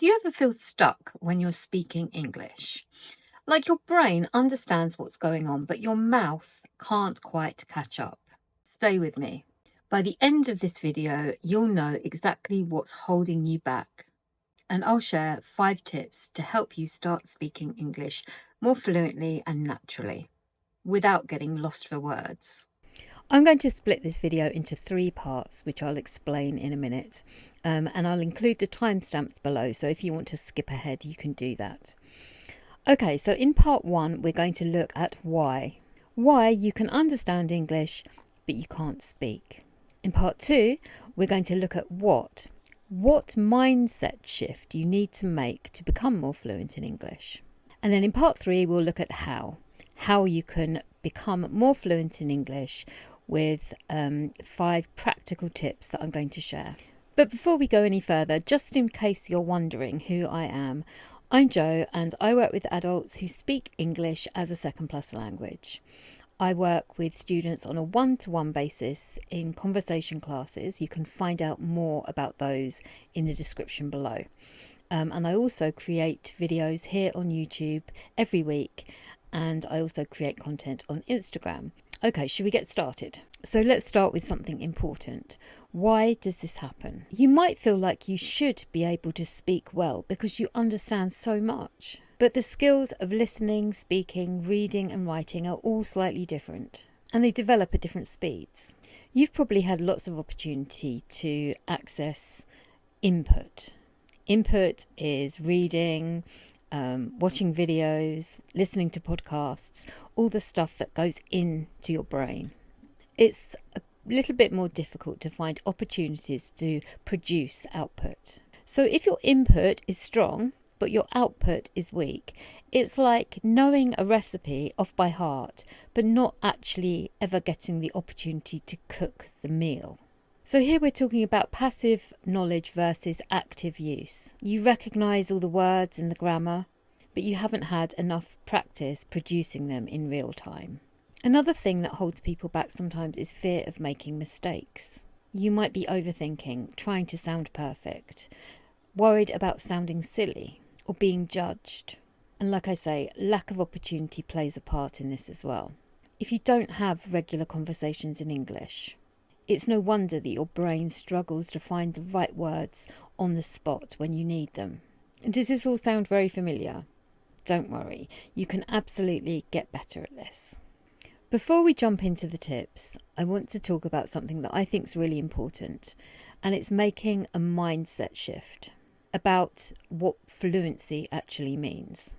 Do you ever feel stuck when you're speaking English? Like your brain understands what's going on, but your mouth can't quite catch up. Stay with me. By the end of this video, you'll know exactly what's holding you back. And I'll share 5 tips to help you start speaking English more fluently and naturally, without getting lost for words. I'm going to split this video into 3 parts, which I'll explain in a minute. And I'll include the timestamps below, so if you want to skip ahead, you can do that. Okay, so in part 1, we're going to look at why. Why you can understand English, but you can't speak. In part 2, we're going to look at what mindset shift you need to make to become more fluent in English. And then in part 3, we'll look at how you can become more fluent in English with 5 practical tips that I'm going to share. But before we go any further, just in case you're wondering who I am, I'm Jo and I work with adults who speak English as a second plus language. I work with students on a one-to-one basis in conversation classes. You can find out more about those in the description below. And I also create videos here on YouTube every week, and I also create content on Instagram. Okay, should we get started? So let's start with something important. Why does this happen? You might feel like you should be able to speak well because you understand so much. But the skills of listening, speaking, reading and writing are all slightly different, and they develop at different speeds. You've probably had lots of opportunity to access input. Input is reading, watching videos, listening to podcasts, all the stuff that goes into your brain. It's a little bit more difficult to find opportunities to produce output. So if your input is strong, but your output is weak, it's like knowing a recipe off by heart, but not actually ever getting the opportunity to cook the meal. So here we're talking about passive knowledge versus active use. You recognise all the words and the grammar, but you haven't had enough practice producing them in real time. Another thing that holds people back sometimes is fear of making mistakes. You might be overthinking, trying to sound perfect, worried about sounding silly or being judged. And like I say, lack of opportunity plays a part in this as well. If you don't have regular conversations in English, it's no wonder that your brain struggles to find the right words on the spot when you need them. Does this all sound very familiar? Don't worry, you can absolutely get better at this. Before we jump into the tips, I want to talk about something that I think is really important, and it's making a mindset shift about what fluency actually means.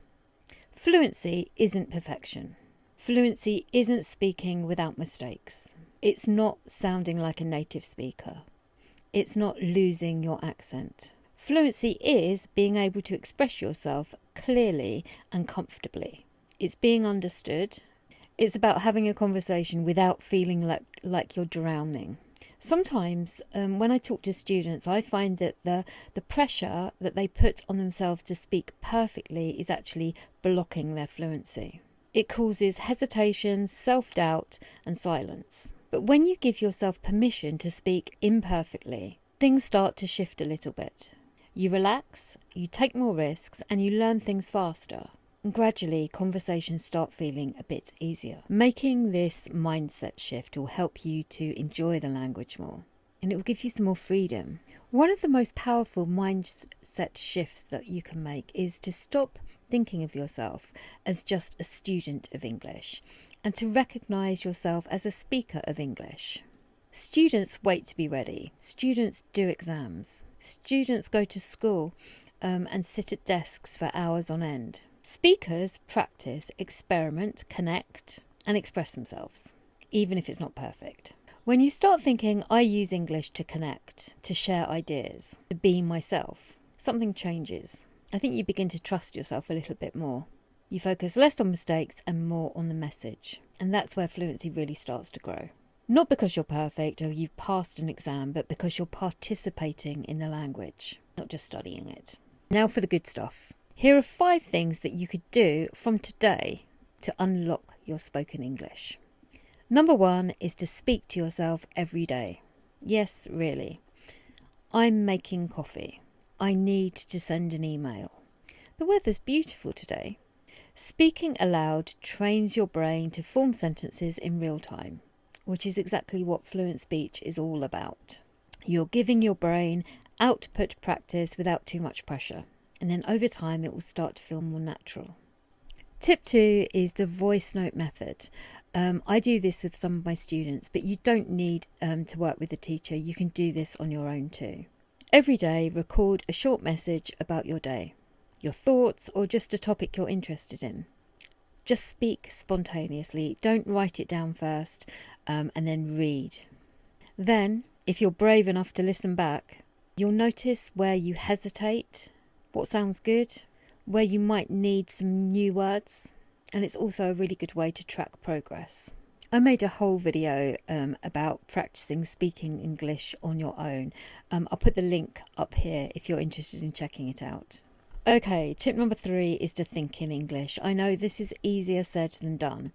Fluency isn't perfection. Fluency isn't speaking without mistakes. It's not sounding like a native speaker. It's not losing your accent. Fluency is being able to express yourself clearly and comfortably. It's being understood. It's about having a conversation without feeling like you're drowning. Sometimes when I talk to students, I find that the pressure that they put on themselves to speak perfectly is actually blocking their fluency. It causes hesitation, self-doubt and silence. But when you give yourself permission to speak imperfectly, things start to shift a little bit. You relax, you take more risks, and you learn things faster. And gradually, conversations start feeling a bit easier. Making this mindset shift will help you to enjoy the language more, and it will give you some more freedom. One of the most powerful mindset shifts that you can make is to stop thinking of yourself as just a student of English, and to recognise yourself as a speaker of English. Students wait to be ready. Students do exams. Students go to school and sit at desks for hours on end. Speakers practice, experiment, connect, and express themselves, even if it's not perfect. When you start thinking, I use English to connect, to share ideas, to be myself, something changes. I think you begin to trust yourself a little bit more. You focus less on mistakes and more on the message. And that's where fluency really starts to grow. Not because you're perfect or you've passed an exam, but because you're participating in the language, not just studying it. Now for the good stuff. Here are 5 things that you could do from today to unlock your spoken English. Number 1 is to speak to yourself every day. Yes, really. I'm making coffee. I need to send an email. The weather's beautiful today. Speaking aloud trains your brain to form sentences in real time, which is exactly what fluent speech is all about. You're giving your brain output practice without too much pressure, and then over time it will start to feel more natural. Tip 2 is the voice note method. I do this with some of my students, but you don't need to work with a teacher. You can do this on your own too. Every day, record a short message about your day, your thoughts, or just a topic you're interested in. Just speak spontaneously. Don't write it down first and then read. Then, if you're brave enough to listen back, you'll notice where you hesitate, what sounds good, where you might need some new words, and it's also a really good way to track progress. I made a whole video about practicing speaking English on your own. I'll put the link up here if you're interested in checking it out. Okay, tip number 3 is to think in English. I know this is easier said than done.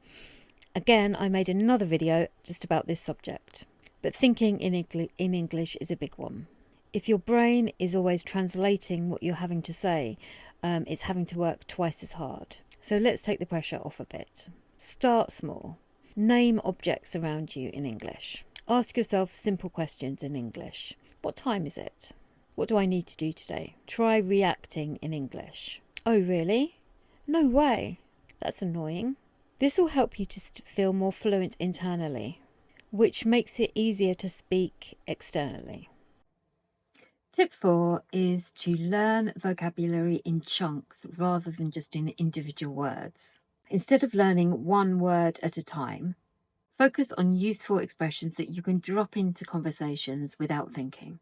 Again, I made another video just about this subject, but thinking in English is a big one. If your brain is always translating what you're having to say, it's having to work twice as hard. So let's take the pressure off a bit. Start small. Name objects around you in English. Ask yourself simple questions in English. What time is it? What do I need to do today? Try reacting in English. Oh, really? No way. That's annoying. This will help you to feel more fluent internally, which makes it easier to speak externally. Tip 4 is to learn vocabulary in chunks rather than just in individual words. Instead of learning one word at a time, focus on useful expressions that you can drop into conversations without thinking.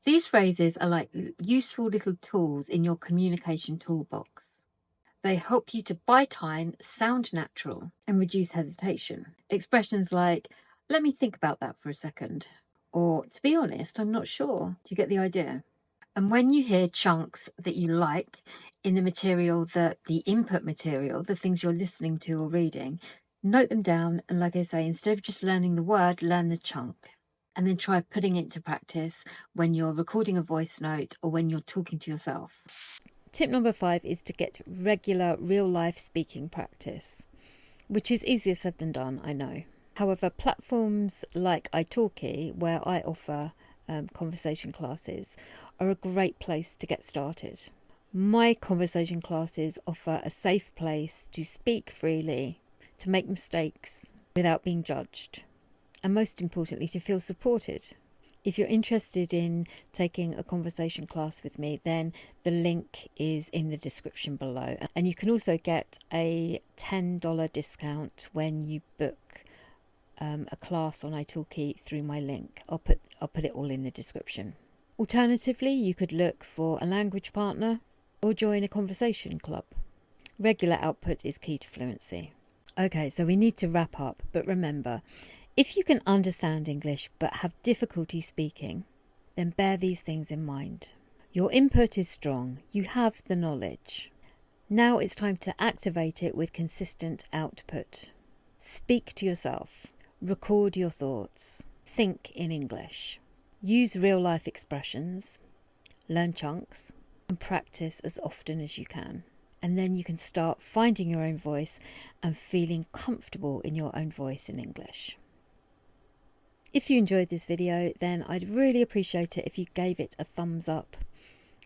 These phrases are like useful little tools in your communication toolbox. They help you to buy time, sound natural, and reduce hesitation. Expressions like, let me think about that for a second, or to be honest, I'm not sure. Do you get the idea? And when you hear chunks that you like in the material, the input material, the things you're listening to or reading, note them down. And like I say, instead of just learning the word, learn the chunk. And then try putting it into practice when you're recording a voice note or when you're talking to yourself. Tip number 5 is to get regular real-life speaking practice, which is easier said than done, I know. However, platforms like italki, where I offer conversation classes, are a great place to get started. My conversation classes offer a safe place to speak freely, to make mistakes without being judged, and most importantly, to feel supported. If you're interested in taking a conversation class with me, then the link is in the description below. And you can also get a $10 discount when you book a class on italki through my link. I'll put it all in the description. Alternatively, you could look for a language partner or join a conversation club. Regular output is key to fluency. Okay, so we need to wrap up, but remember, if you can understand English but have difficulty speaking, then bear these things in mind. Your input is strong, you have the knowledge. Now it's time to activate it with consistent output. Speak to yourself, record your thoughts, think in English, use real-life expressions, learn chunks, and practice as often as you can. And then you can start finding your own voice and feeling comfortable in your own voice in English. If you enjoyed this video, then I'd really appreciate it if you gave it a thumbs up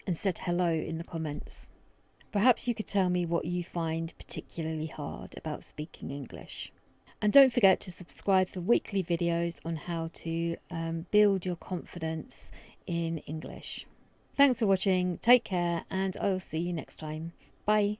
and said hello in the comments. Perhaps you could tell me what you find particularly hard about speaking English. And don't forget to subscribe for weekly videos on how to build your confidence in English. Thanks for watching, take care, and I'll see you next time. Bye.